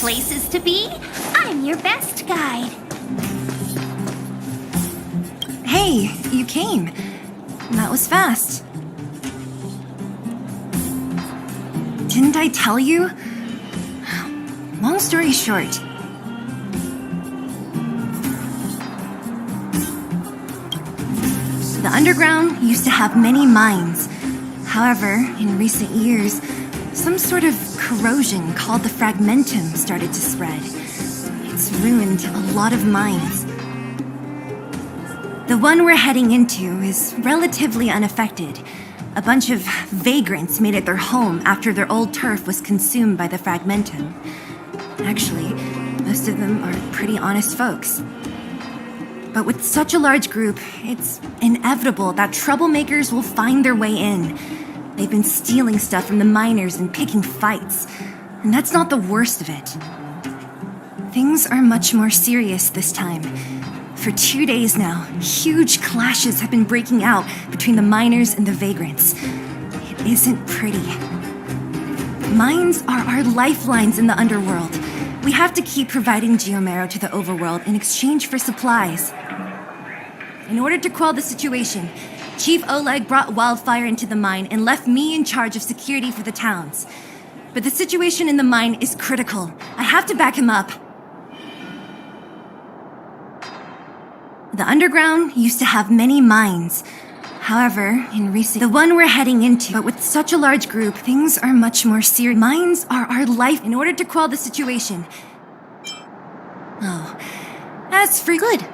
places to be, I'm your best guide. Hey, you came. That was fast. Didn't I tell you? Long story short. The underground used to have many mines. However, in recent years, some sort of corrosion called the fragmentum started to spread. It's ruined a lot of mines. The one we're heading into is relatively unaffected. A bunch of vagrants made it their home after their old turf was consumed by the fragmentum. Actually, most of them are pretty honest folks. But with such a large group, it's inevitable that troublemakers will find their way in. They've been stealing stuff from the miners and picking fights. And that's not the worst of it. Things are much more serious this time. For 2 days now, huge clashes have been breaking out between the miners and the vagrants. It isn't pretty. Mines are our lifelines in the underworld. We have to keep providing geomarrow to the overworld in exchange for supplies. In order to quell the situation, Chief Oleg brought wildfire into the mine and left me in charge of security for the towns. But the situation in the mine is critical. I have to back him up. The underground used to have many mines. However, in recent... The one we're heading into, but with such a large group, things are much more serious. Mines are our life in order to quell the situation. Oh, as for... Good.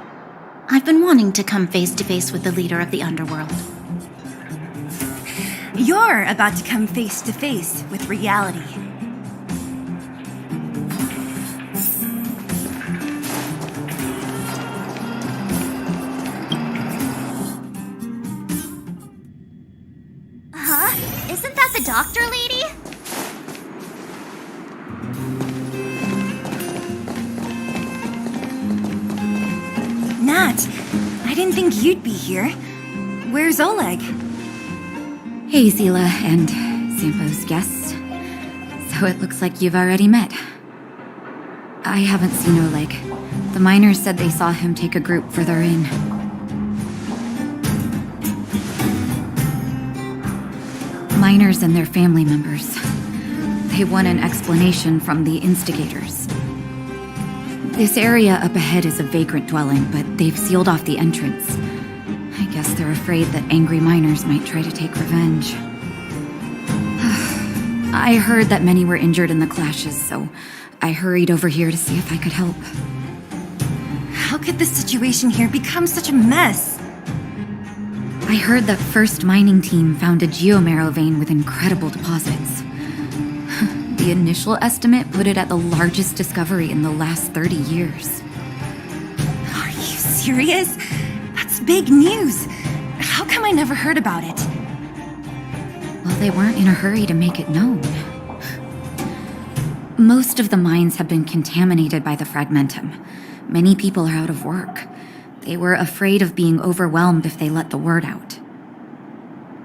I've been wanting to come face to face with the leader of the underworld. You're about to come face to face with reality. Huh? Isn't that the doctor lady? Nat, I didn't think you'd be here. Where's Oleg? Hey, Zila and Sampo's guests. So it looks like you've already met. I haven't seen Oleg. The miners said they saw him take a group further in. Miners and their family members. They want an explanation from the instigators. This area up ahead is a vagrant dwelling, but they've sealed off the entrance. I guess they're afraid that angry miners might try to take revenge. I heard that many were injured in the clashes, so I hurried over here to see if I could help. How could the situation here become such a mess? I heard that first mining team found a geomarrow vein with incredible deposits. The initial estimate put it at the largest discovery in the last 30 years. Are you serious? That's big news. How come I never heard about it? Well, they weren't in a hurry to make it known. Most of the mines have been contaminated by the fragmentum. Many people are out of work. They were afraid of being overwhelmed if they let the word out.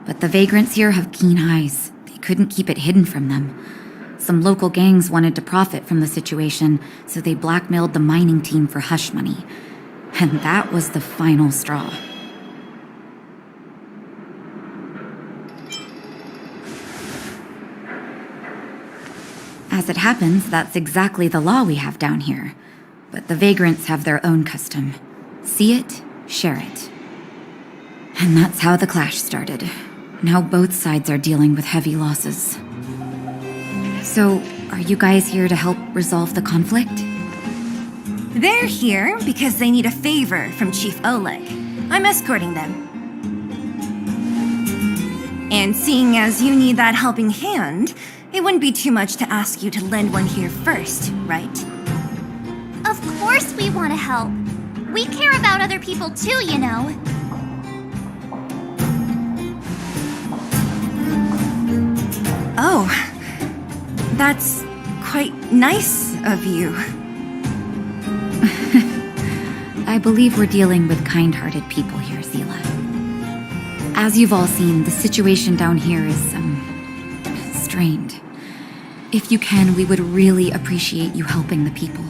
But the vagrants here have keen eyes. They couldn't keep it hidden from them. Some local gangs wanted to profit from the situation, so they blackmailed the mining team for hush money. And that was the final straw. As it happens, that's exactly the law we have down here. But the vagrants have their own custom. See it, share it. And that's how the clash started. Now both sides are dealing with heavy losses. So, are you guys here to help resolve the conflict? They're here because they need a favor from Chief Oleg. I'm escorting them. And seeing as you need that helping hand, it wouldn't be too much to ask you to lend one here first, right? Of course we want to help. We care about other people too, you know. Oh, that's quite nice of you. I believe we're dealing with kind-hearted people here, Zila. As you've all seen, the situation down here is, strained. If you can, we would really appreciate you helping the people.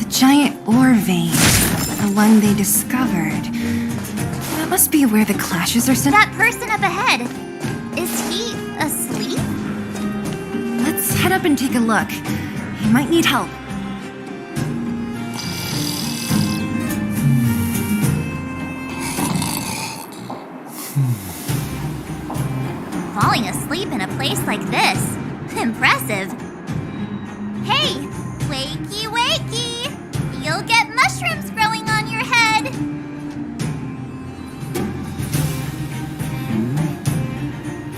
Giant ore vein, the one they discovered. That must be where the clashes are sent. That person up ahead, is he asleep? Let's head up and take a look. He might need help. Falling asleep in a place like this. Impressive. Hey, wakey wakey! You'll get mushrooms growing on your head!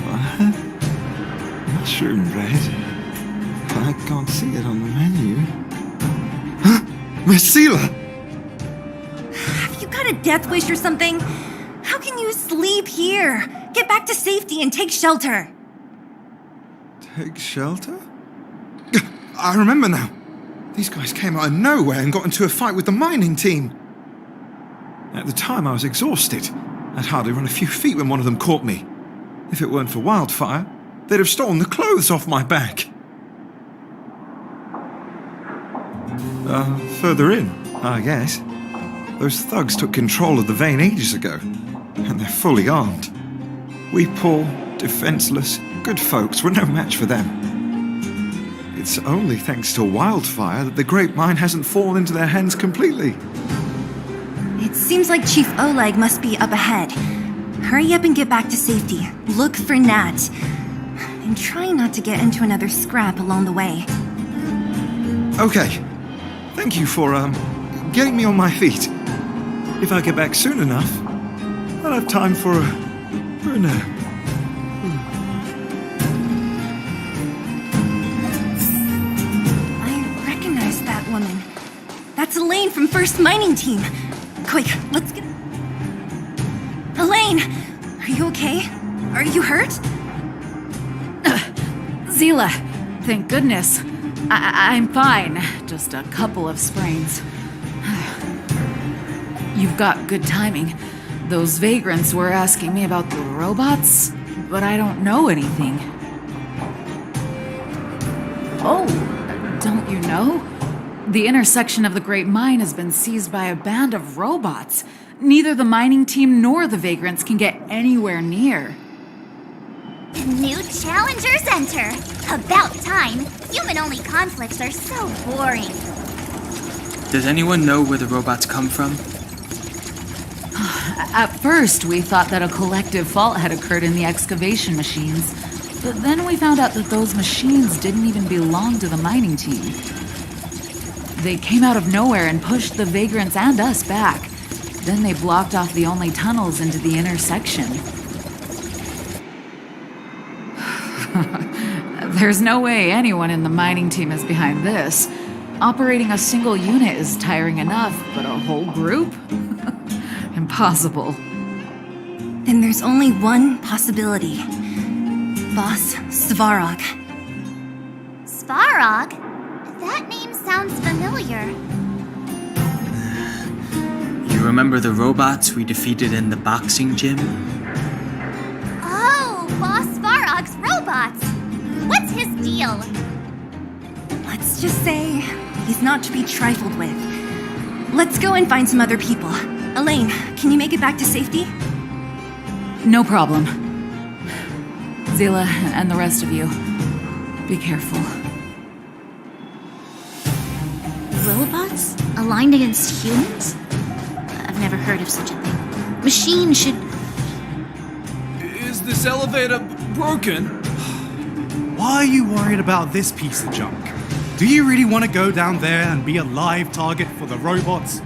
What? Mushroom bread? I can't see it on the menu. Huh? Marcela! Have you got a death wish or something? How can you sleep here? Get back to safety and take shelter. Take shelter? I remember now. These guys came out of nowhere and got into a fight with the mining team. At the time, I was exhausted. I'd hardly run a few feet when one of them caught me. If it weren't for Wildfire, they'd have stolen the clothes off my back. Further in, I guess. Those thugs took control of the vein ages ago, and they're fully armed. We poor, defenseless, good folks were no match for them. It's only thanks to Wildfire that the Great Mine hasn't fallen into their hands completely. It seems like Chief Oleg must be up ahead. Hurry up and get back to safety. Look for Nat. And try not to get into another scrap along the way. Okay. Thank you for, getting me on my feet. If I get back soon enough, I'll have time for a nap. Woman. That's Elaine from First Mining Team. Quick, let's get... Elaine! Are you okay? Are you hurt? Zila, thank goodness. I'm fine. Just a couple of sprains. You've got good timing. Those vagrants were asking me about the robots, but I don't know anything. Oh, don't you know? The intersection of the Great Mine has been seized by a band of robots. Neither the mining team nor the vagrants can get anywhere near. New challengers enter! About time! Human-only conflicts are so boring. Does anyone know where the robots come from? At first, we thought that a collective fault had occurred in the excavation machines, but then we found out that those machines didn't even belong to the mining team. They came out of nowhere and pushed the vagrants and us back. Then they blocked off the only tunnels into the intersection. There's no way anyone in the mining team is behind this. Operating a single unit is tiring enough, but a whole group? Impossible. Then there's only one possibility. Boss Svarog. Svarog? That name sounds familiar. You're remember the robots we defeated in the boxing gym? Oh, Boss Varrog's robots! What's his deal? Let's just say he's not to be trifled with. Let's go and find some other people. Elaine, can you make it back to safety? No problem. Zila and the rest of you, be careful. Robots? Aligned against humans? I've never heard of such a thing. Machines should... Is this elevator broken? Why are you worried about this piece of junk? Do you really want to go down there and be a live target for the robots?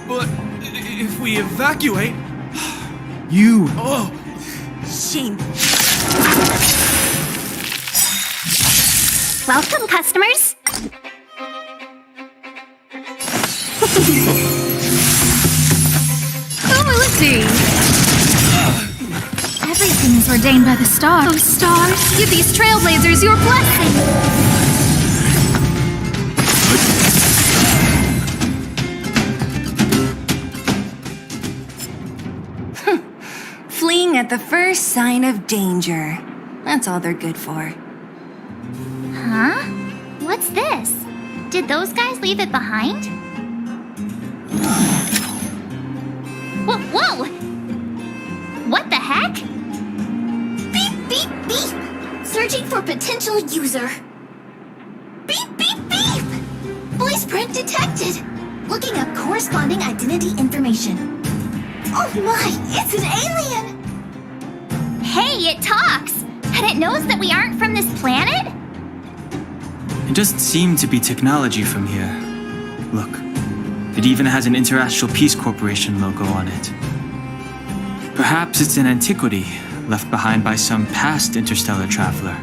But if we evacuate... You... Oh, Shame. Welcome, customers! Who will it be? Everything is ordained by the stars. Oh, stars, give these trailblazers your blessing! Fleeing at the first sign of danger. That's all they're good for. Huh? What's this? Did those guys leave it behind? Whoa! What the heck? Beep, beep, beep! Searching for potential user. Beep, beep, beep! Voice print detected. Looking up corresponding identity information. Oh my, it's an alien! Hey, it talks! And it knows that we aren't from this planet? It doesn't seem to be technology from here. Look, it even has an Interastral Peace Corporation logo on it. Perhaps it's an antiquity left behind by some past interstellar traveler.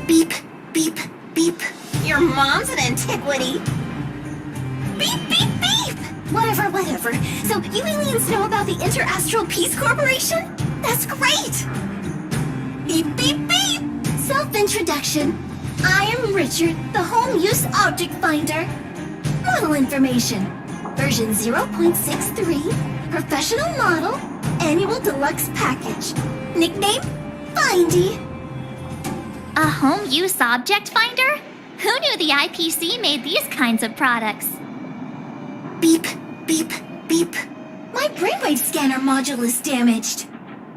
Beep, beep, beep. Your mom's an antiquity. Beep, beep, beep! Whatever. So you aliens know about the Interastral Peace Corporation? That's great! Beep, beep, beep! Self-introduction. I am Richard, the Home Use Object Finder. Model information. Version 0.63. Professional model. Annual Deluxe Package. Nickname? Findy. A home use object finder? Who knew the IPC made these kinds of products? Beep, beep, beep. My brainwave scanner module is damaged.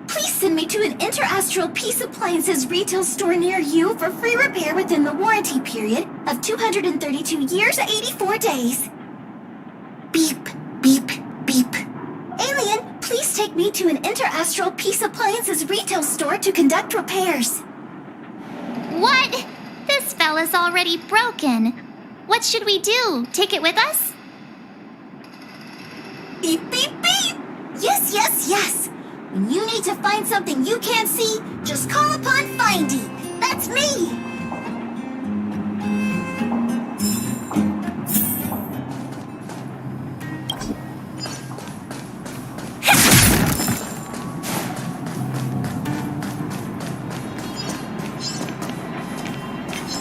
Please send me to an Interastral Peace Appliances retail store near you for free repair within the warranty period of 232 years, 84 days. Beep, beep, beep. Alien, please take me to an Interastral Peace Appliances retail store to conduct repairs. What? This fella's already broken. What should we do? Take it with us? Beep, beep, beep! Yes! When you need to find something you can't see, just call upon Findy. That's me!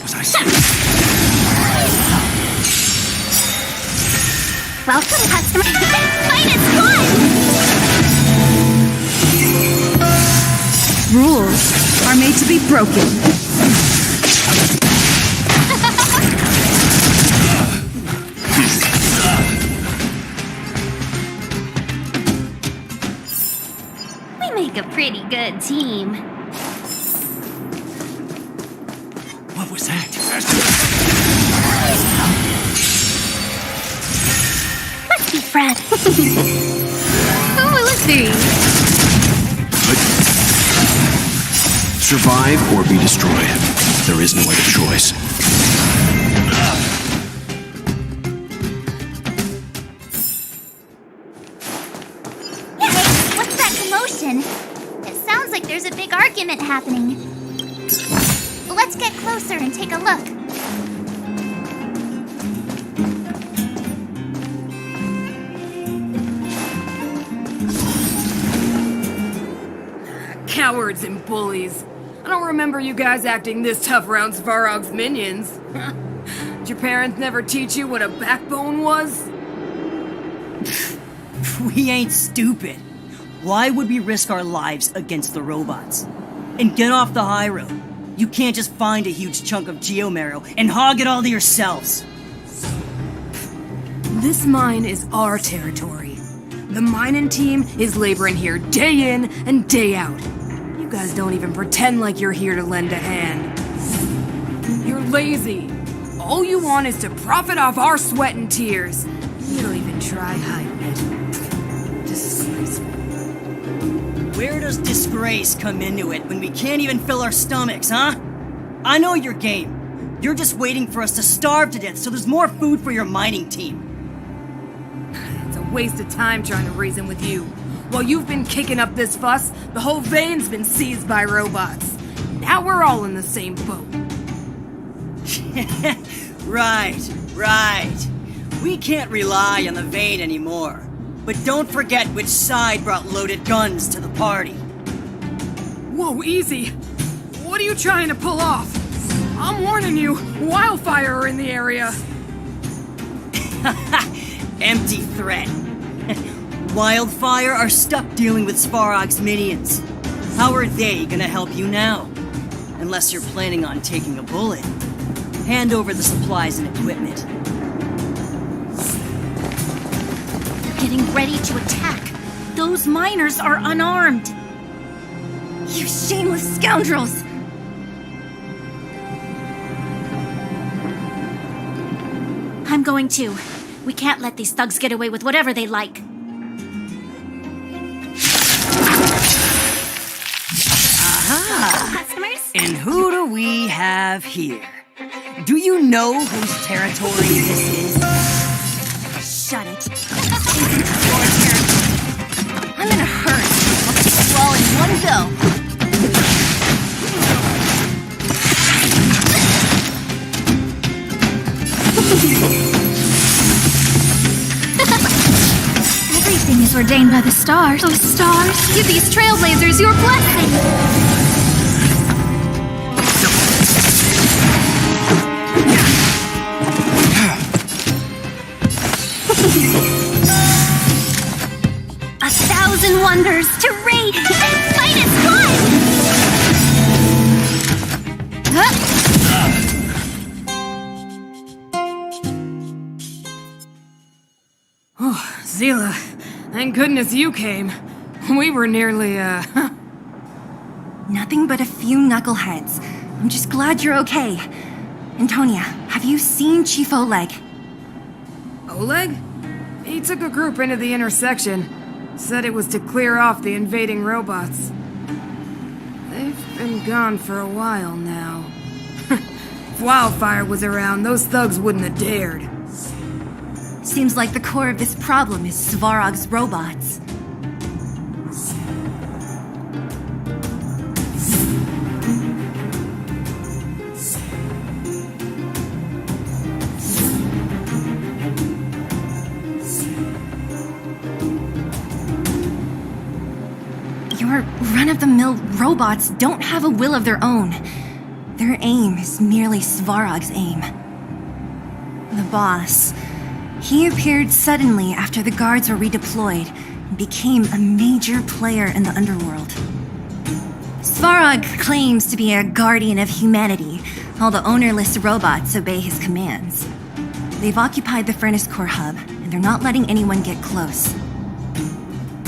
Was I saying? Welcome, customer. Fight is one! Rules are made to be broken. We make a pretty good team. What was that? Let's be friends. Who will it be? Survive or be destroyed. There is no other choice. Hey, what's that commotion? It sounds like there's a big argument happening. Let's get closer and take a look. Cowards and bullies. I don't remember you guys acting this tough around Svarog's minions. Did your parents never teach you what a backbone was? We ain't stupid. Why would we risk our lives against the robots? And get off the high road. You can't just find a huge chunk of geomarrow and hog it all to yourselves. This mine is our territory. The mining team is laboring here day in and day out. You guys don't even pretend like you're here to lend a hand. You're lazy. All you want is to profit off our sweat and tears. You don't even try hiding it. Disgraceful. Where does disgrace come into it when we can't even fill our stomachs, huh? I know your game. You're just waiting for us to starve to death so there's more food for your mining team. It's a waste of time trying to reason with you. While you've been kicking up this fuss, the whole vein's been seized by robots. Now we're all in the same boat. Right. We can't rely on the vein anymore. But don't forget which side brought loaded guns to the party. Whoa, easy. What are you trying to pull off? I'm warning you, wildfire are in the area. Empty threat. Wildfire are stuck dealing with Svarog's minions. How are they gonna help you now? Unless you're planning on taking a bullet. Hand over the supplies and equipment. They're getting ready to attack. Those miners are unarmed. You shameless scoundrels! I'm going too. We can't let these thugs get away with whatever they like. Aha! Customers? And who do we have here? Do you know whose territory this is? Shut it. This isn't your territory. I'm in a hurry. I'll take you all in one go. Everything is ordained by the stars. Those stars give these trailblazers your blessing. A thousand wonders to rate and fight as one! Oh, Zila, thank goodness you came. We were nearly, Nothing but a few knuckleheads. I'm just glad you're okay. Antonia, have you seen Chief Oleg? Oleg? He took a group into the intersection. Said it was to clear off the invading robots. They've been gone for a while now. If Wildfire was around, those thugs wouldn't have dared. Seems like the core of this problem is Svarog's robots. Your run-of-the-mill robots don't have a will of their own. Their aim is merely Svarog's aim. The boss, he appeared suddenly after the guards were redeployed and became a major player in the underworld. Svarog claims to be a guardian of humanity, while the ownerless robots obey his commands. They've occupied the Furnace Core hub, and they're not letting anyone get close.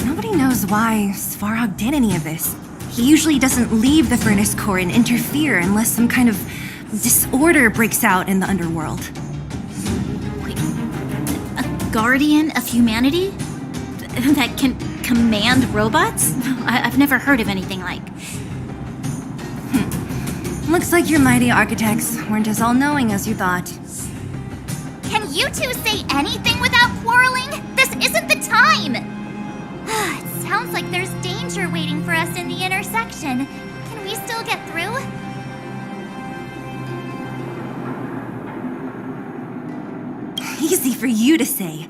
Nobody knows why Svarog did any of this. He usually doesn't leave the Furnace Core and interfere unless some kind of disorder breaks out in the underworld. Wait, a guardian of humanity? That can command robots? I've never heard of anything like. Looks like your mighty architects weren't as all-knowing as you thought. Can you two say anything without quarreling? This isn't the time! It sounds like there's danger waiting for us in the intersection. Can we still get through? Easy for you to say.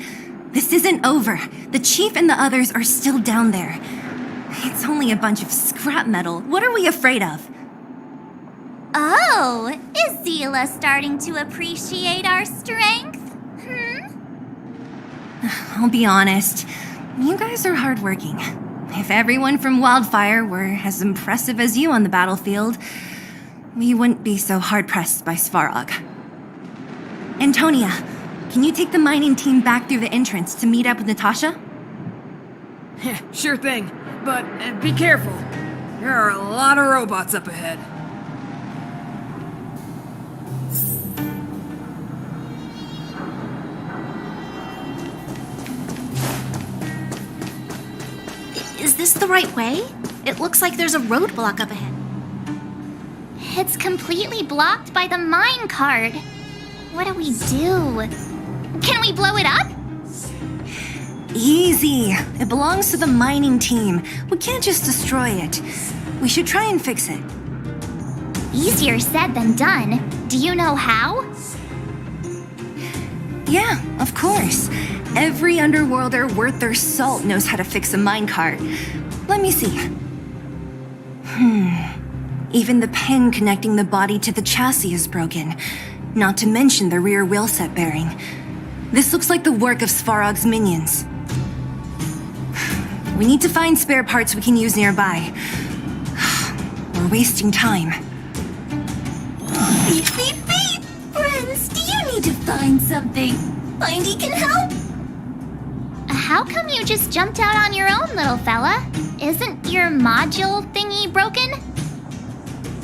This isn't over. The chief and the others are still down there. It's only a bunch of scrap metal. What are we afraid of? Oh, is Zila starting to appreciate our strength? I'll be honest. You guys are hardworking. If everyone from Wildfire were as impressive as you on the battlefield, we wouldn't be so hard-pressed by Svarog. Antonia, can you take the mining team back through the entrance to meet up with Natasha? Sure thing, but be careful. There are a lot of robots up ahead. Is this the right way? It looks like there's a roadblock up ahead. It's completely blocked by the mine cart. What do we do? Can we blow it up? Easy. It belongs to the mining team. We can't just destroy it. We should try and fix it. Easier said than done. Do you know how? Yeah, of course. Every underworlder worth their salt knows how to fix a minecart. Let me see. Even the pin connecting the body to the chassis is broken. Not to mention the rear wheel set bearing. This looks like the work of Svarog's minions. We need to find spare parts we can use nearby. We're wasting time. Beep, beep, beep! Friends, do you need to find something? Findy can help? How come you just jumped out on your own, little fella? Isn't your module thingy broken?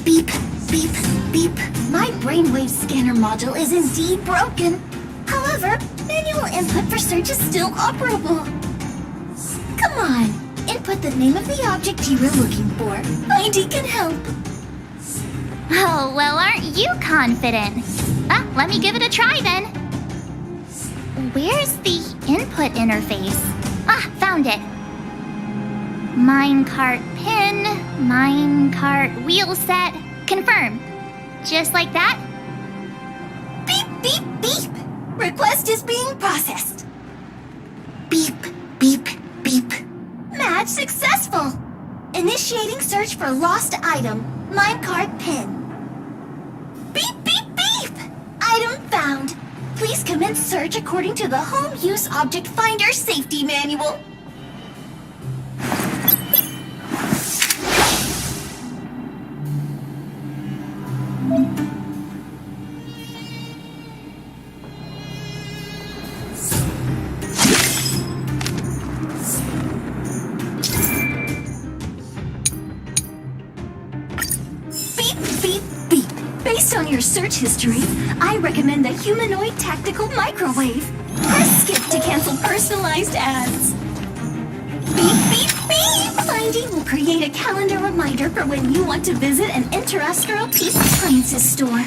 Beep, beep, beep. My brainwave scanner module is indeed broken. However, manual input for search is still operable. Come on, input the name of the object you were looking for. Findy can help. Oh, well, aren't you confident? Let me give it a try then. Where's the input interface? Found it. Minecart pin, minecart wheel set, confirm. Just like that? Beep, beep, beep. Request is being processed. Beep, beep, beep. Match successful. Initiating search for lost item, minecart pin. Beep, beep, beep. Item found. Please commence search according to the Home Use Object Finder Safety Manual. Based on your search history, I recommend the humanoid tactical microwave. Press skip to cancel personalized ads. Beep, beep, beep! Findy will create a calendar reminder for when you want to visit an Interastral Peace Appliances store.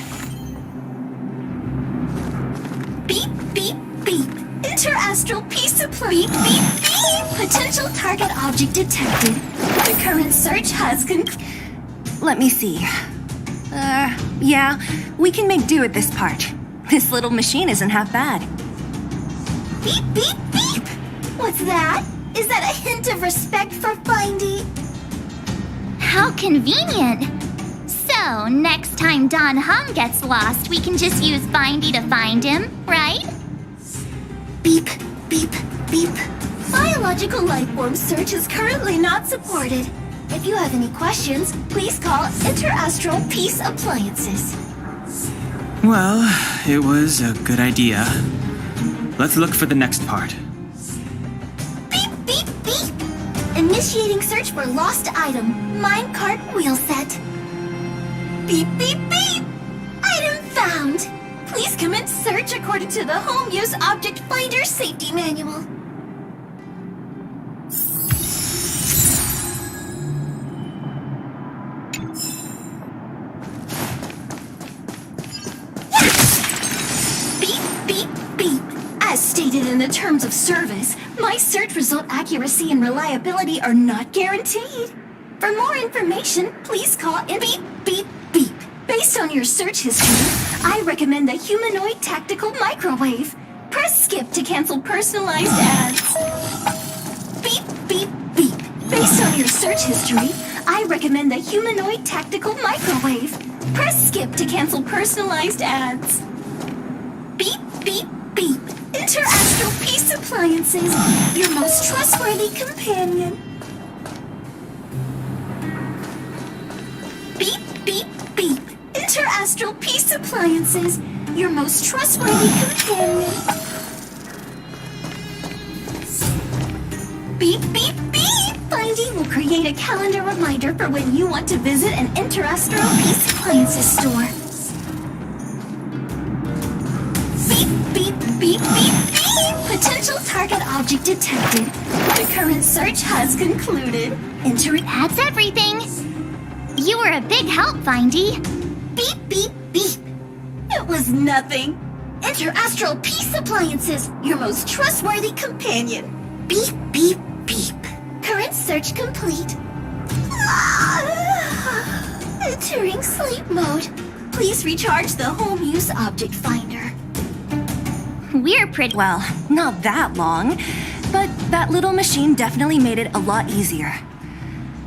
Beep, beep, beep. Interastral Peace Appliances. Beep, beep, beep! Potential target object detected. The current search has Let me see. Yeah, we can make do with this part. This little machine isn't half bad. Beep, beep, beep! What's that? Is that a hint of respect for Findy? How convenient! So, next time Don Hum gets lost, we can just use Findy to find him, right? Beep, beep, beep. Biological life form search is currently not supported. If you have any questions, please call Interastral Peace Appliances. Well, it was a good idea. Let's look for the next part. Beep, beep, beep! Initiating search for lost item, minecart wheel set. Beep, beep, beep! Item found! Please commence search according to the Home Use Object Finder Safety Manual. As stated in the terms of service, my search result accuracy and reliability are not guaranteed. For more information, please call in beep, beep, beep. Based on your search history, I recommend the humanoid tactical microwave. Press skip to cancel personalized ads. Beep, beep, beep. Based on your search history, I recommend the humanoid tactical microwave. Press skip to cancel personalized ads. Beep, beep, beep. Interastral Peace Peace Appliances, your most trustworthy companion. Beep, beep, beep. Interastral Peace Appliances, your most trustworthy companion. Beep, beep, beep. Findy will create a calendar reminder for when you want to visit an Interastral Peace Appliances store. Beep, beep, beep, beep, beep. Potential target object detected. The current search has concluded. That's everything. You were a big help, Findy. Beep, beep, beep. It was nothing. Interastral Peace Appliances, your most trustworthy companion. Beep, beep, beep. Current search complete. Entering sleep mode. Please recharge the home use object finder. We're pretty... Well, not that long, but that little machine definitely made it a lot easier.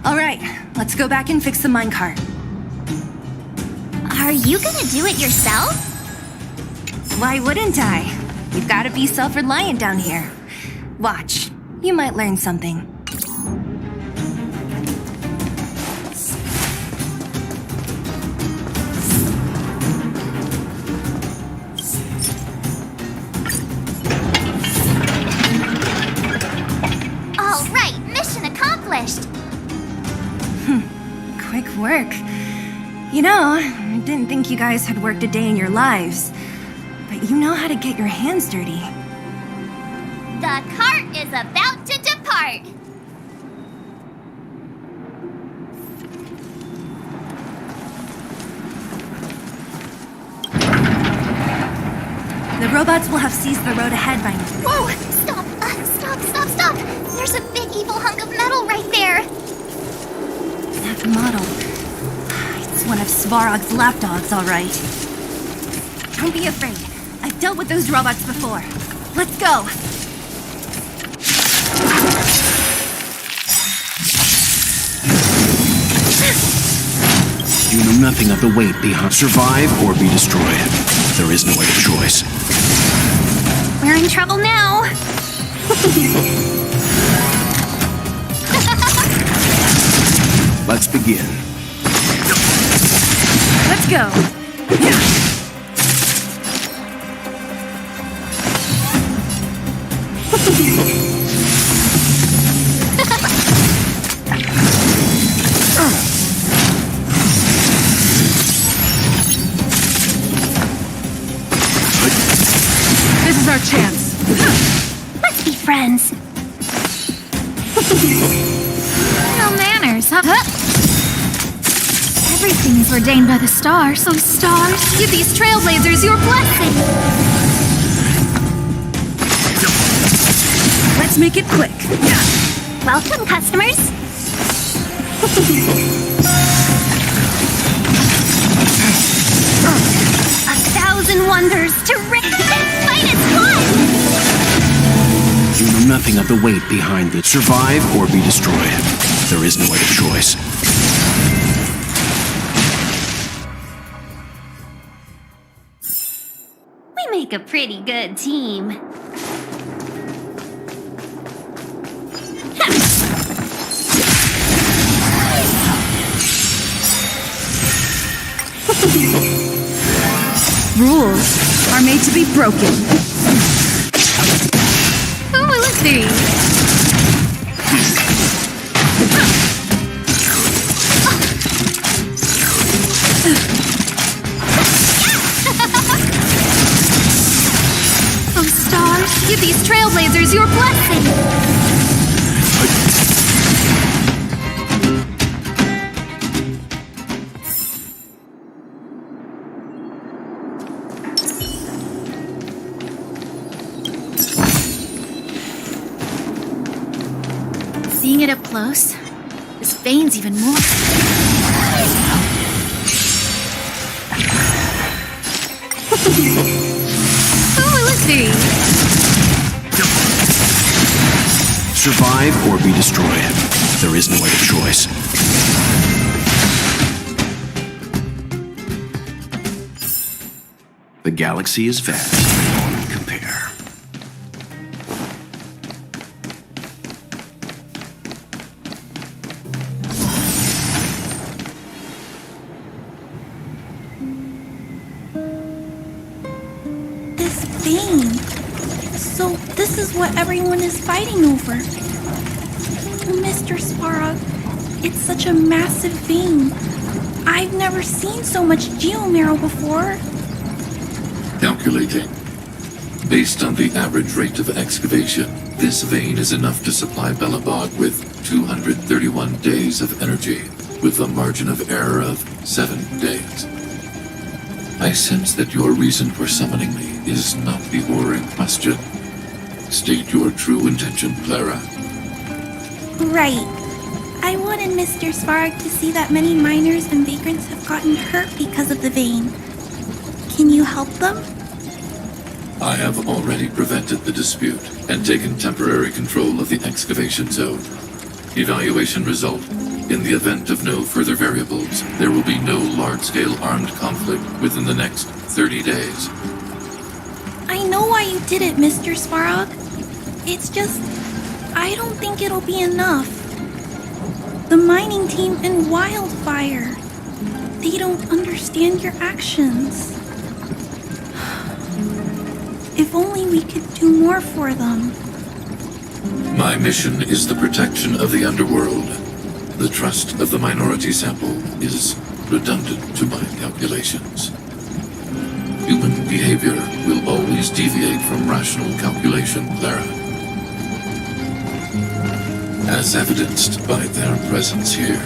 All right, let's go back and fix the minecart. Are you gonna do it yourself? Why wouldn't I? You've got to be self-reliant down here. Watch, you might learn something. All right, mission accomplished. Quick work. You know, I didn't think you guys had worked a day in your lives, but you know how to get your hands dirty. The cart is about to depart. The robots will have seized the road ahead by now. Whoa! Stop! There's a big evil hunk of metal right there. That model. It's one of Svarog's lapdogs, all right. Don't be afraid. I've dealt with those robots before. Let's go. You know nothing of the weight behind. Survive or be destroyed. There is no other choice. We're in trouble now. Let's begin. Let's go. This is our chance. Let's be friends. No manners, huh? Everything is ordained by the stars, so stars, give these trailblazers your blessing. Let's make it quick. Welcome, customers. 1,000 wonders to ring. This fight is fun. You know nothing of the weight behind it. Survive or be destroyed. There is no other choice. We make a pretty good team. Rules are made to be broken. Oh, let's see. Oh, stars, give these trailblazers your blessing. Seeing it up close, this vein's even more. Oh, let's see. Survive or be destroyed. There is no other choice. The galaxy is vast. Compare. this is what everyone is fighting over. Mr. Sparrow, it's such a massive vein. I've never seen so much geomarrow before. Calculating. Based on the average rate of excavation, this vein is enough to supply Belobog with 231 days of energy, with a margin of error of 7 days. I sense that your reason for summoning me is not the ore in question. State your true intention, Clara. Right. I wanted Mr. Svarg to see that many miners and vagrants have gotten hurt because of the vein. Can you help them? I have already prevented the dispute and taken temporary control of the excavation zone. Evaluation result. In the event of no further variables, there will be no large-scale armed conflict within the next 30 days. I know why you did it, Mr. Svarog. It's just, I don't think it'll be enough. The mining team and Wildfire, they don't understand your actions. If only we could do more for them. My mission is the protection of the underworld. The trust of the minority sample is redundant to my calculations. Human behavior will always deviate from rational calculation, Clara. As evidenced by their presence here.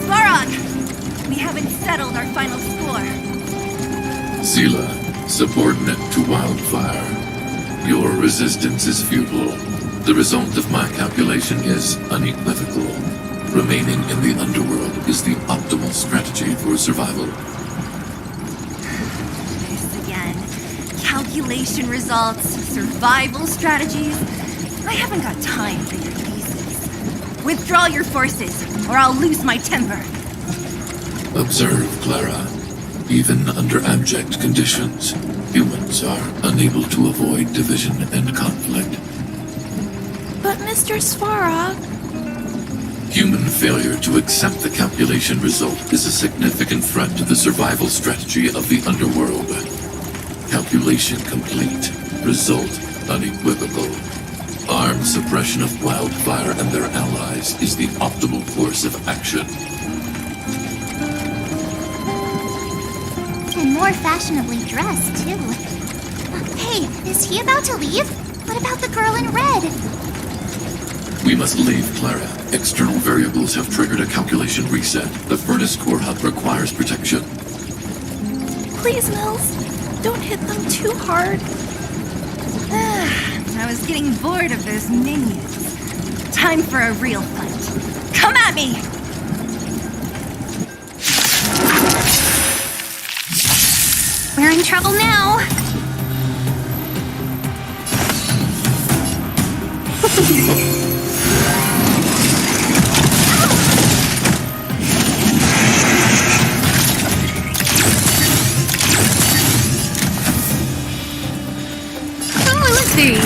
Svarog! We haven't settled our final score. Zila, subordinate to Wildfire. Your resistance is futile. The result of my calculation is unequivocal. Remaining in the underworld is the optimal strategy for survival. This again. Calculation results, survival strategies. I haven't got time for your thesis. Withdraw your forces, or I'll lose my temper. Observe, Clara. Even under abject conditions, humans are unable to avoid division and conflict. But Mr. Svarog... Human failure to accept the calculation result is a significant threat to the survival strategy of the underworld. Calculation complete. Result unequivocal. Armed suppression of Wildfire and their allies is the optimal course of action. And more fashionably dressed, too. Hey, is he about to leave? What about the girl in red? We must leave, Clara. External variables have triggered a calculation reset. The furnace core hub requires protection. Please, Mills, don't hit them too hard. I was getting bored of those minions. Time for a real fight. Come at me! We're in trouble now. Lucy!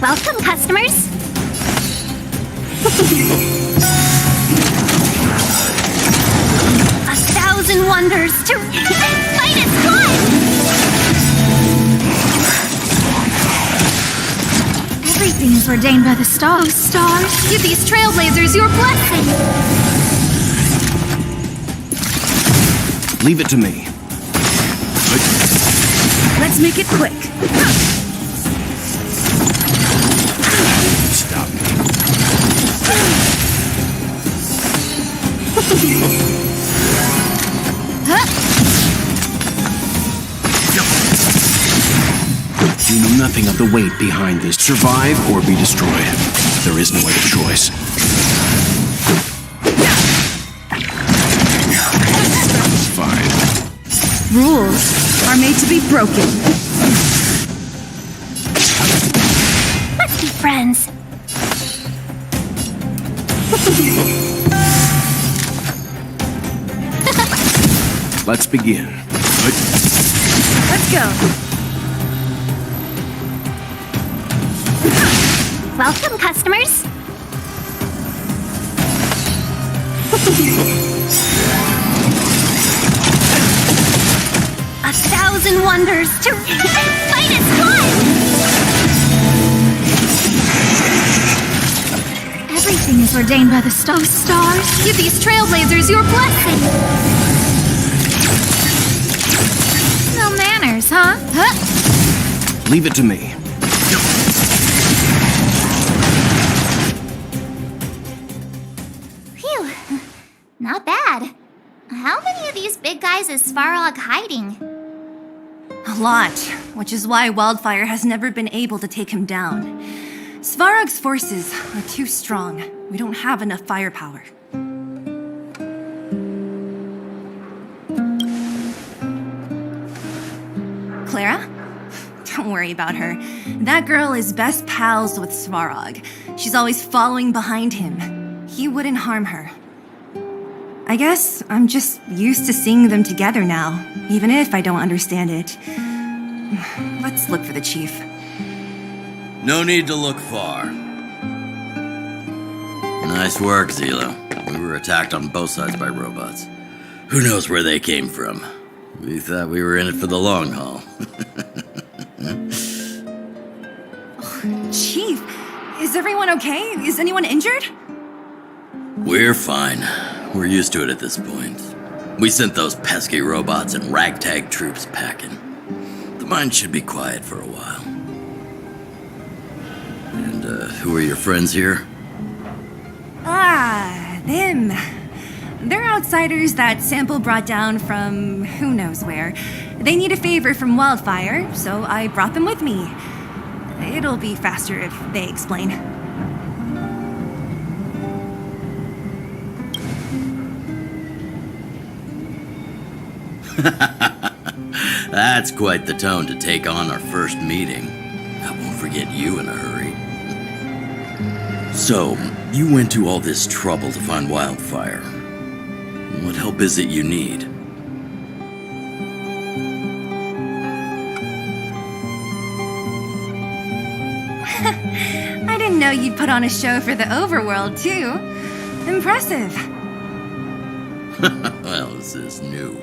Welcome, customers. 1,000 wonders to fight its blood. Everything is ordained by the stars. Stars, give these trailblazers your blessing. Leave it to me. Let's make it quick. Stop me. You know nothing of the weight behind this. Survive or be destroyed. There is no other choice. Fine. Rules are made to be broken. Let's be friends. Let's begin. Let's go. Welcome, customers. 1,000 wonders to Fight is one! Everything is ordained by the stars. Give these trailblazers your blessing. No manners, huh? Leave it to me. Phew. Not bad. How many of these big guys is Svarog hiding? A lot, which is why Wildfire has never been able to take him down. Svarog's forces are too strong. We don't have enough firepower. Clara? Don't worry about her. That girl is best pals with Svarog. She's always following behind him. He wouldn't harm her. I guess I'm just used to seeing them together now, even if I don't understand it. Let's look for the chief. No need to look far. Nice work, Zilo. We were attacked on both sides by robots. Who knows where they came from? We thought we were in it for the long haul. Chief, is everyone okay? Is anyone injured? We're fine. We're used to it at this point. We sent those pesky robots and ragtag troops packing. The mine should be quiet for a while. And, who are your friends here? Ah, them. They're outsiders that Sample brought down from who knows where. They need a favor from Wildfire, so I brought them with me. It'll be faster if they explain. That's quite the tone to take on our first meeting. I won't forget you in a hurry. So, you went to all this trouble to find Wildfire. What help is it you need? I didn't know you'd put on a show for the overworld, too. Impressive. Well, this is new.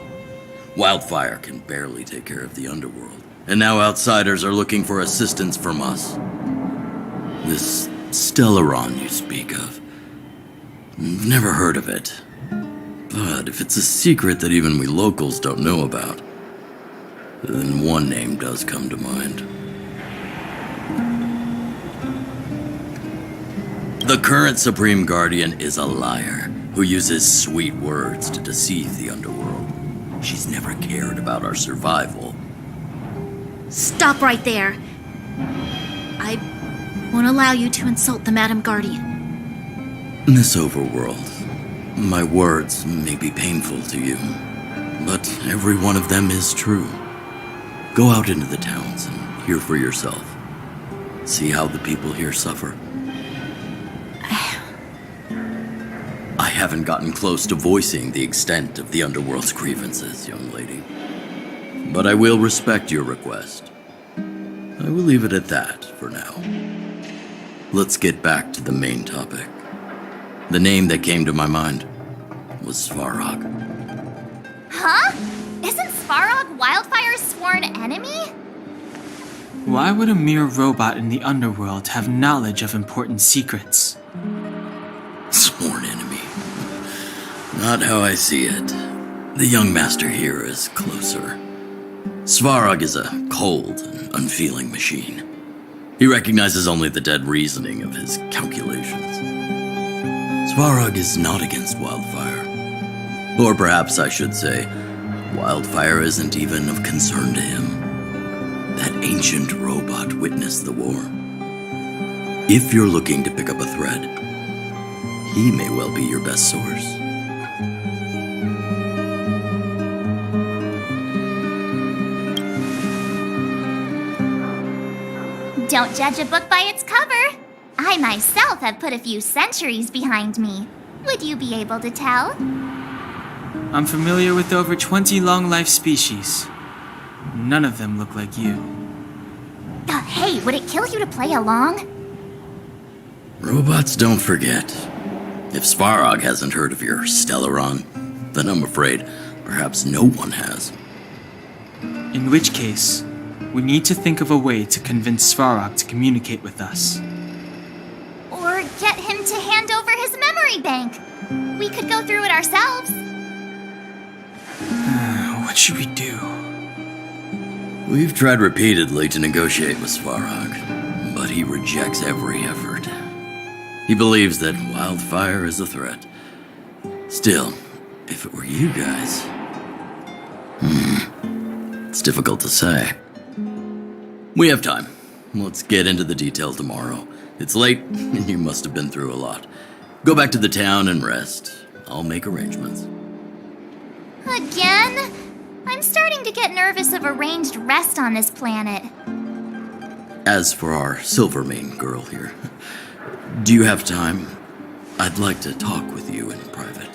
Wildfire can barely take care of the underworld. And now outsiders are looking for assistance from us. This Stellaron you speak of. I've never heard of it. But if it's a secret that even we locals don't know about, then one name does come to mind. The current Supreme Guardian is a liar who uses sweet words to deceive the underworld. She's never cared about our survival. Stop right there. I won't allow you to insult the Madam Guardian. In this overworld, my words may be painful to you, but every one of them is true. Go out into the towns and hear for yourself. See how the people here suffer. I haven't gotten close to voicing the extent of the underworld's grievances, young lady. But I will respect your request. I will leave it at that for now. Let's get back to the main topic. The name that came to my mind was Svarog. Huh? Isn't Svarog Wildfire's sworn enemy? Why would a mere robot in the underworld have knowledge of important secrets? Sworn enemy. Not how I see it. The young master here is closer. Svarog is a cold and unfeeling machine. He recognizes only the dead reasoning of his calculations. Svarog is not against Wildfire. Or perhaps I should say, Wildfire isn't even of concern to him. That ancient robot witnessed the war. If you're looking to pick up a thread, he may well be your best source. Don't judge a book by its cover. I myself have put a few centuries behind me. Would you be able to tell? I'm familiar with over 20 long-life species. None of them look like you. Hey, would it kill you to play along? Robots don't forget. If Svarog hasn't heard of your Stellaron, then I'm afraid perhaps no one has. In which case, we need to think of a way to convince Svarog to communicate with us. Or get him to hand over his memory bank. We could go through it ourselves. What should we do? We've tried repeatedly to negotiate with Svarog, but he rejects every effort. He believes that wildfire is a threat. Still, if it were you guys... it's difficult to say. We have time. Let's get into the details tomorrow. It's late, and you must have been through a lot. Go back to the town and rest. I'll make arrangements. Again? I'm starting to get nervous of arranged rest on this planet. As for our Silvermane girl here, do you have time? I'd like to talk with you in private.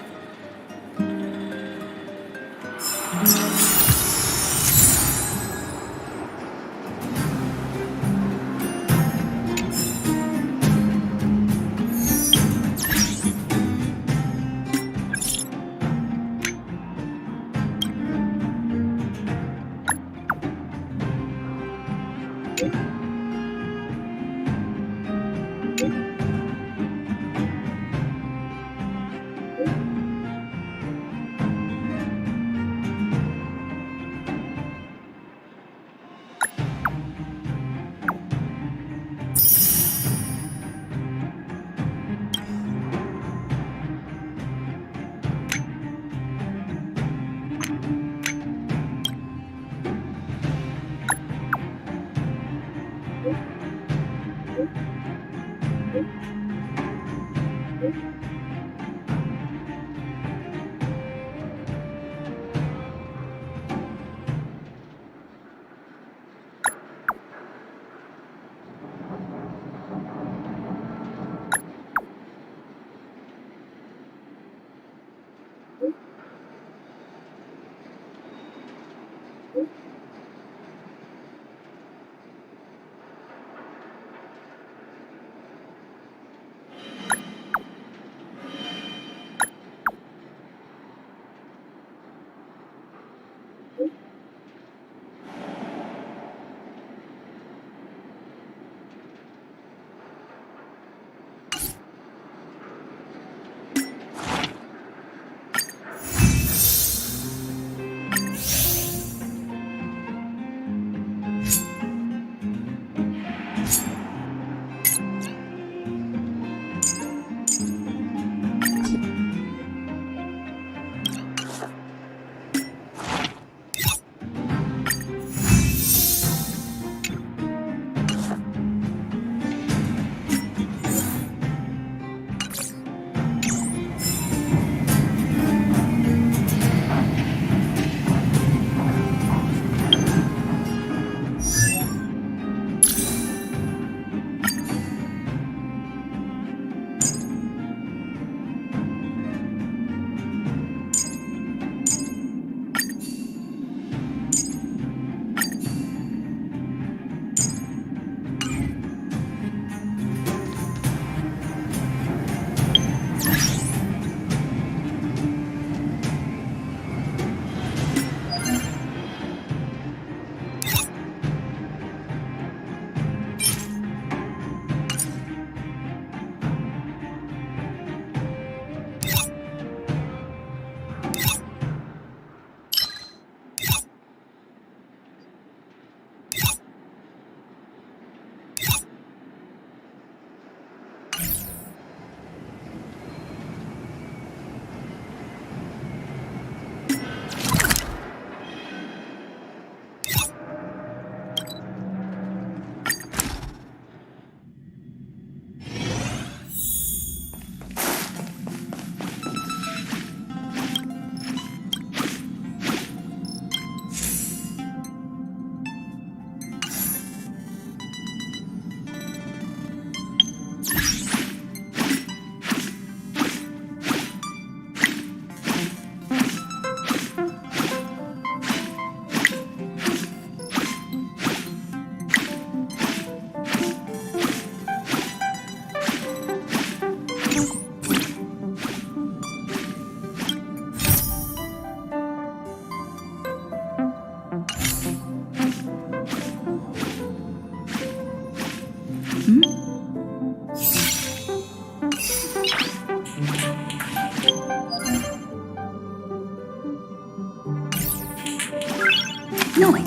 Noi.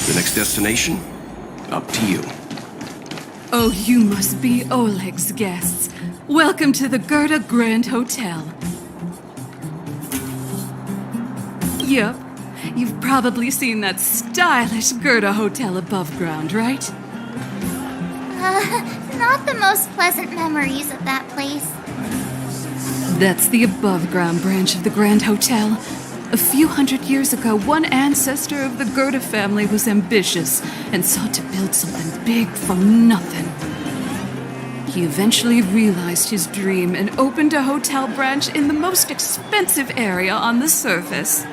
The next destination? Up to you. Oh, you must be Oleg's guests. Welcome to the Gerda Grand Hotel. Yup. You've probably seen that stylish Gerda Hotel above ground, right? Not the most pleasant memories of that place. That's the above-ground branch of the Grand Hotel. A few hundred years ago, one ancestor of the Gerda family was ambitious and sought to build something big from nothing. He eventually realized his dream and opened a hotel branch in the most expensive area on the surface.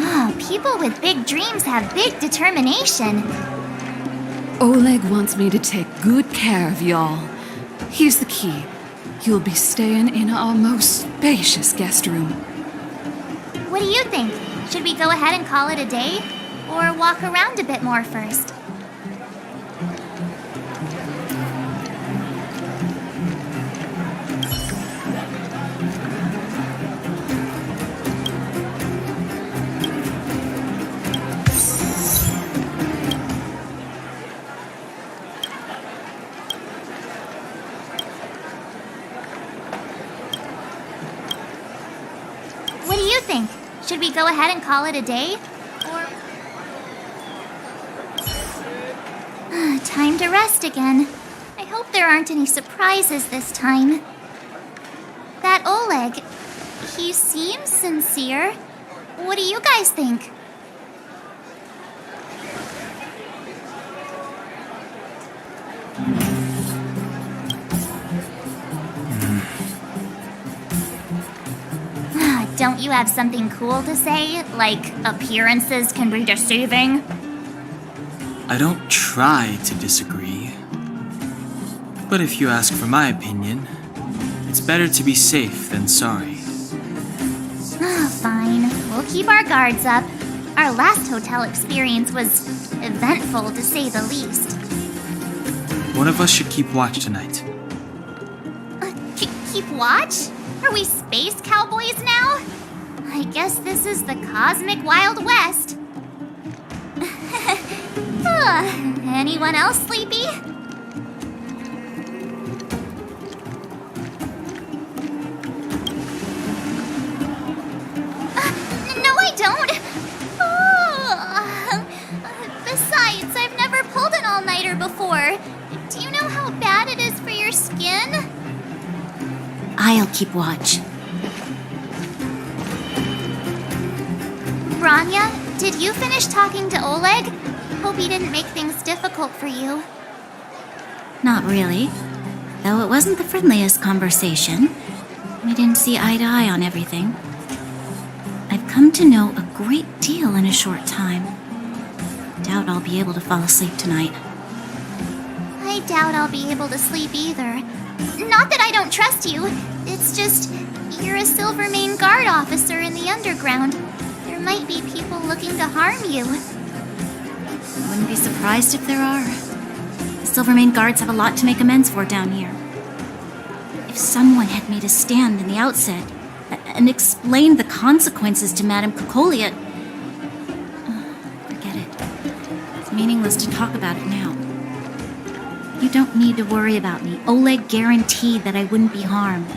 Oh, people with big dreams have big determination. Oleg wants me to take good care of y'all. Here's the key. You'll be staying in our most spacious guest room. What do you think? Should we go ahead and call it a day? Or walk around a bit more first? What do you think? Should we go ahead and call it a day? Or... Time to rest again. I hope there aren't any surprises this time. That Oleg, he seems sincere. What do you guys think? Don't you have something cool to say? Like, appearances can be deceiving? I don't try to disagree. But if you ask for my opinion, it's better to be safe than sorry. Fine. We'll keep our guards up. Our last hotel experience was eventful, to say the least. One of us should keep watch tonight. Keep watch? Are we space cowboys now? I guess this is the cosmic Wild West. Anyone else sleepy? No, I don't. Besides, I've never pulled an all-nighter before. Do you know how bad it is for your skin? I'll keep watch. Rania, did you finish talking to Oleg? Hope he didn't make things difficult for you. Not really. Though it wasn't the friendliest conversation. We didn't see eye to eye on everything. I've come to know a great deal in a short time. Doubt I'll be able to fall asleep tonight. I doubt I'll be able to sleep either. Not that I don't trust you. It's just, you're a Silvermane Guard officer in the underground. There might be people looking to harm you. I wouldn't be surprised if there are. The Silvermane Guards have a lot to make amends for down here. If someone had made a stand in the outset and explained the consequences to Madame Cocolia... forget it. It's meaningless to talk about it now. You don't need to worry about me. Oleg guaranteed that I wouldn't be harmed.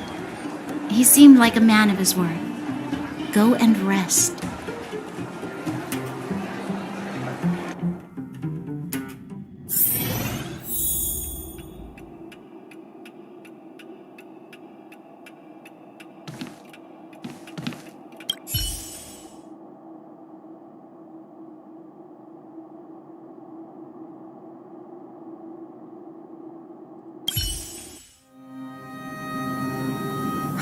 He seemed like a man of his word. Go and rest.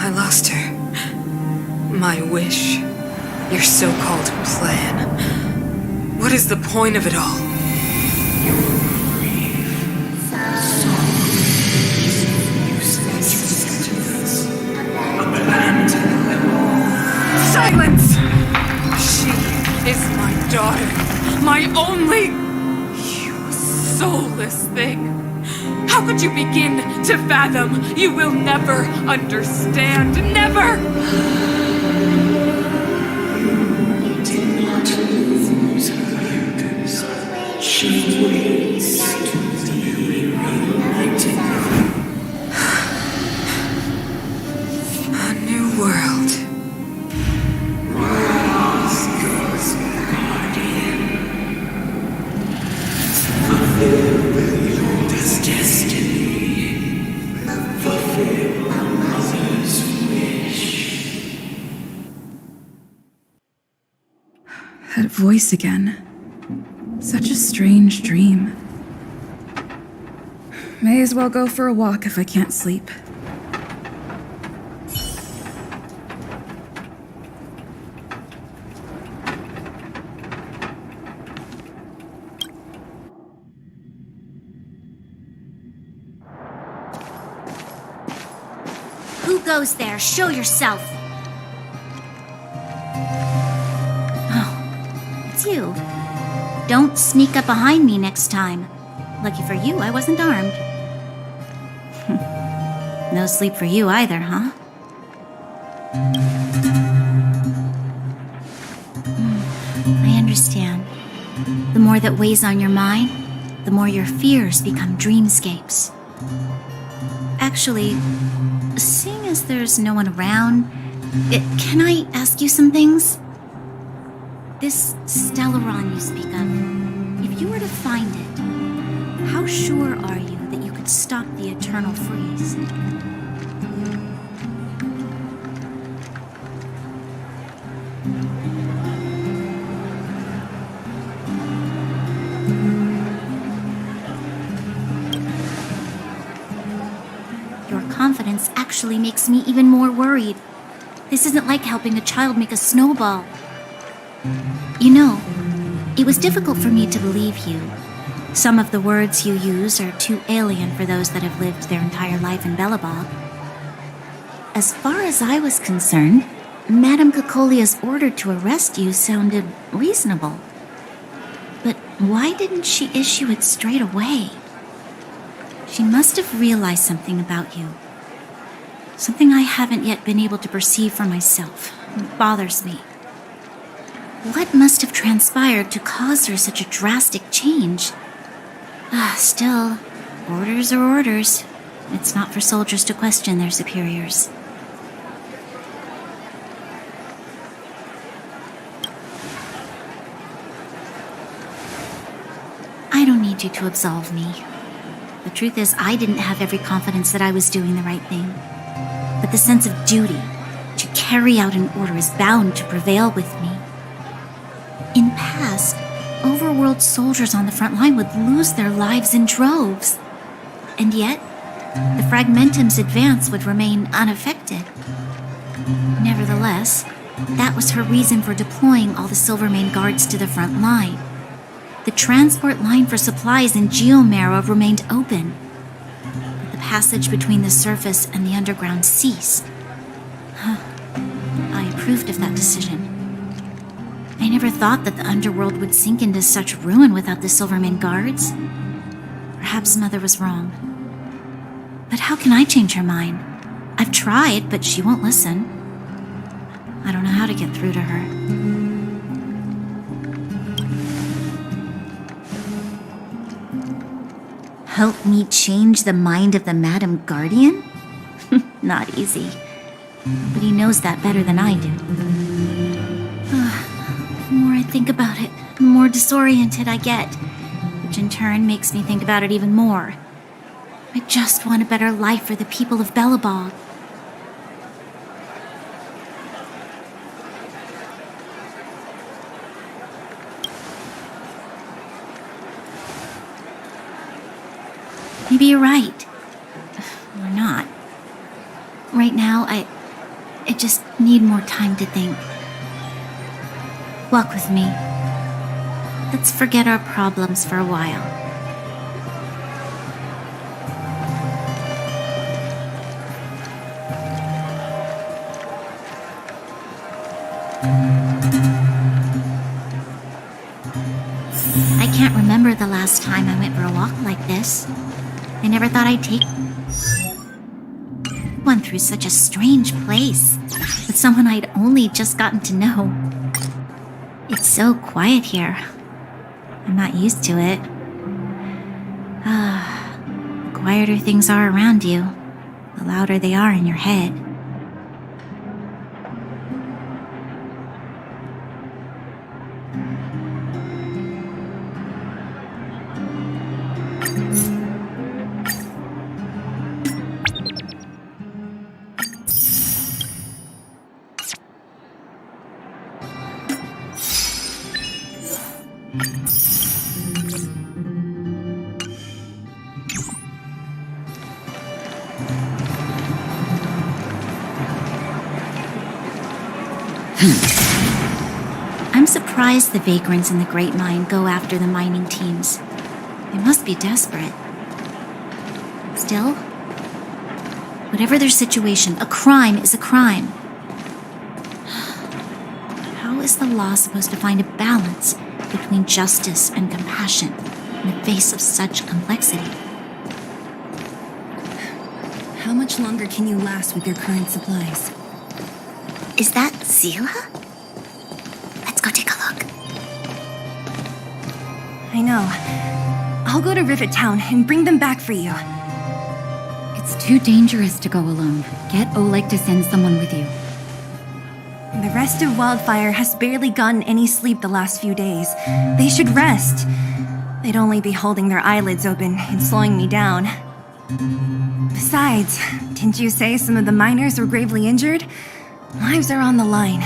I lost her. My wish. Your so-called plan. What is the point of it all? Silence! She is my daughter. My only... You soulless thing. How could you begin to fathom? You will never understand. Never! You did not lose her. She waits to be reunited. A new world. Rise, God's guardian. Fulfill your destiny. Fulfill a mother's wish. That voice again. Such a strange dream. May as well go for a walk if I can't sleep. Who goes there? Show yourself. Oh, it's you. Don't sneak up behind me next time. Lucky for you, I wasn't armed. No sleep for you either, huh? I understand. The more that weighs on your mind, the more your fears become dreamscapes. Actually, seeing as there's no one around, can I ask you some things? This Stellaron you speak of, if you were to find it, how sure are you that you could stop the eternal freeze? Your confidence actually makes me even more worried. This isn't like helping a child make a snowball. You know, it was difficult for me to believe you. Some of the words you use are too alien for those that have lived their entire life in Belobog. As far as I was concerned, Madame Cocolia's order to arrest you sounded reasonable. But why didn't she issue it straight away? She must have realized something about you. Something I haven't yet been able to perceive for myself. It bothers me. What must have transpired to cause her such a drastic change? Still, orders are orders. It's not for soldiers to question their superiors. I don't need you to absolve me. The truth is, I didn't have every confidence that I was doing the right thing. But the sense of duty to carry out an order is bound to prevail with me. In the past, overworld soldiers on the front line would lose their lives in droves. And yet, the Fragmentum's advance would remain unaffected. Nevertheless, that was her reason for deploying all the Silvermane guards to the front line. The transport line for supplies in Geomera remained open, but the passage between the surface and the underground ceased. I approved of that decision. I never thought that the underworld would sink into such ruin without the Silvermane guards. Perhaps Mother was wrong. But how can I change her mind? I've tried, but she won't listen. I don't know how to get through to her. Help me change the mind of the Madam Guardian? Not easy. But he knows that better than I do. The more I think about it, the more disoriented I get, which in turn makes me think about it even more. I just want a better life for the people of Belobog. Maybe you're right. Or not. Right now, I just need more time to think. Walk with me. Let's forget our problems for a while. I can't remember the last time I went for a walk like this. I never thought I'd take one through such a strange place with someone I'd only just gotten to know. It's so quiet here. I'm not used to it. The quieter things are around you, the louder they are in your head. I'm surprised the vagrants in the Great Mine go after the mining teams. They must be desperate. Still, whatever their situation, a crime is a crime. How is the law supposed to find a balance between justice and compassion in the face of such complexity? How much longer can you last with your current supplies? Is that Zila? Let's go take a look. I know. I'll go to Rivet Town and bring them back for you. It's too dangerous to go alone. Get Oleg to send someone with you. The rest of Wildfire has barely gotten any sleep the last few days. They should rest. They'd only be holding their eyelids open and slowing me down. Besides, didn't you say some of the miners were gravely injured? Lives are on the line.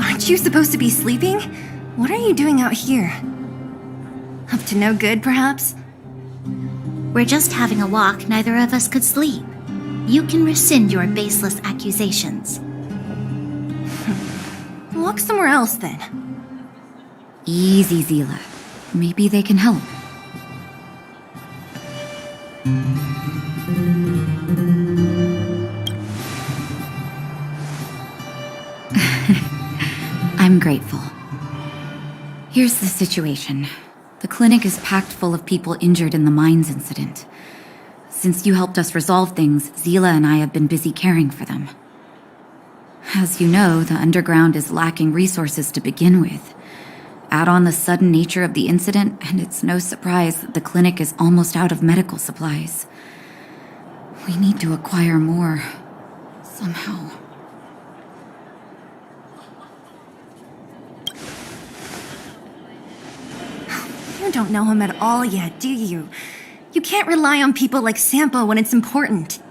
Aren't you supposed to be sleeping? What are you doing out here? Up to no good, perhaps? We're just having a walk. Neither of us could sleep. You can rescind your baseless accusations. Walk somewhere else, then. Easy, Zila. Maybe they can help. I'm grateful. Here's the situation. The clinic is packed full of people injured in the mines incident. Since you helped us resolve things, Zila and I have been busy caring for them. As you know, the underground is lacking resources to begin with. Add on the sudden nature of the incident, and it's no surprise that the clinic is almost out of medical supplies. We need to acquire more, somehow. You don't know him at all yet, do you? You can't rely on people like Sampo when it's important.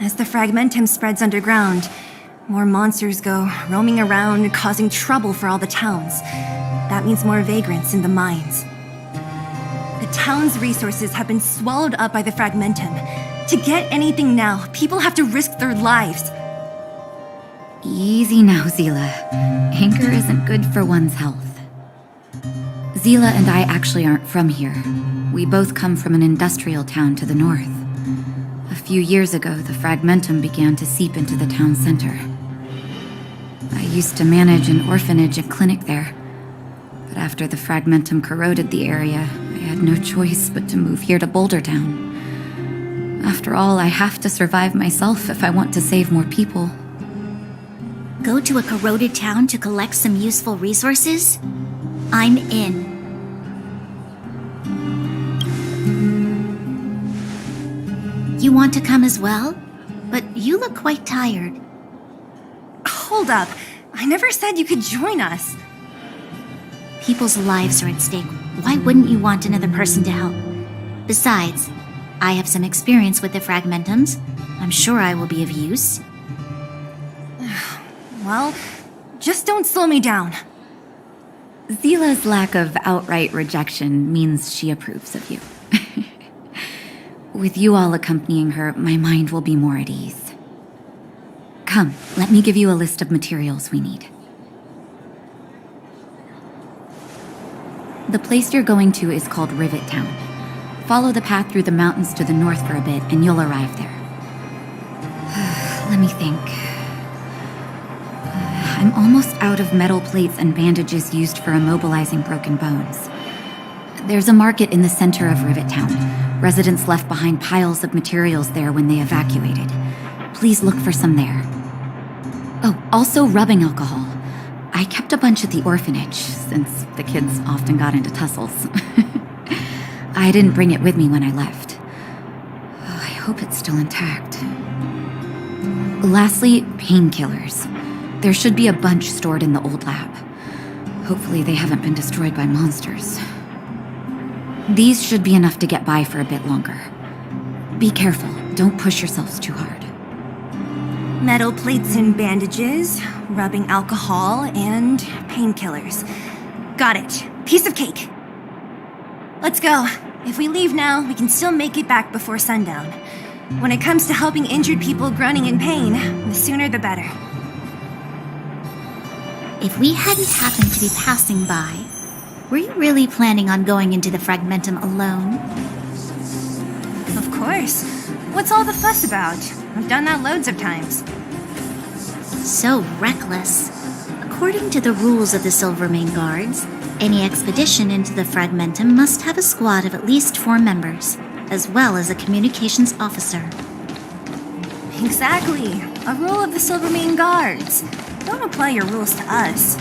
As the Fragmentum spreads underground, more monsters go roaming around, causing trouble for all the towns. That means more vagrants in the mines. The town's resources have been swallowed up by the Fragmentum. To get anything now, people have to risk their lives. Easy now, Zila. Anger isn't good for one's health. Zila and I actually aren't from here. We both come from an industrial town to the north. A few years ago, the Fragmentum began to seep into the town center. I used to manage an orphanage and clinic there. But after the Fragmentum corroded the area, I had no choice but to move here to Boulder Town. After all, I have to survive myself if I want to save more people. Go to a corroded town to collect some useful resources? I'm in. You want to come as well? But you look quite tired. Hold up. I never said you could join us. People's lives are at stake. Why wouldn't you want another person to help? Besides, I have some experience with the Fragmentums. I'm sure I will be of use. Well, just don't slow me down. Zila's lack of outright rejection means she approves of you. With you all accompanying her, my mind will be more at ease. Come, let me give you a list of materials we need. The place you're going to is called Rivet Town. Follow the path through the mountains to the north for a bit, and you'll arrive there. Let me think. I'm almost out of metal plates and bandages used for immobilizing broken bones. There's a market in the center of Rivet Town. Residents left behind piles of materials there when they evacuated. Please look for some there. Oh, also rubbing alcohol. I kept a bunch at the orphanage, since the kids often got into tussles. I didn't bring it with me when I left. I hope it's still intact. Lastly, painkillers. There should be a bunch stored in the old lab. Hopefully they haven't been destroyed by monsters. These should be enough to get by for a bit longer. Be careful, don't push yourselves too hard. Metal plates and bandages, rubbing alcohol, and painkillers. Got it. Piece of cake. Let's go. If we leave now, we can still make it back before sundown. When it comes to helping injured people groaning in pain, the sooner the better. If we hadn't happened to be passing by, were you really planning on going into the Fragmentum alone? Of course. What's all the fuss about? I've done that loads of times. So reckless. According to the rules of the Silvermane Guards, any expedition into the Fragmentum must have a squad of at least 4 members, as well as a communications officer. Exactly. A rule of the Silvermane Guards. Don't apply your rules to us.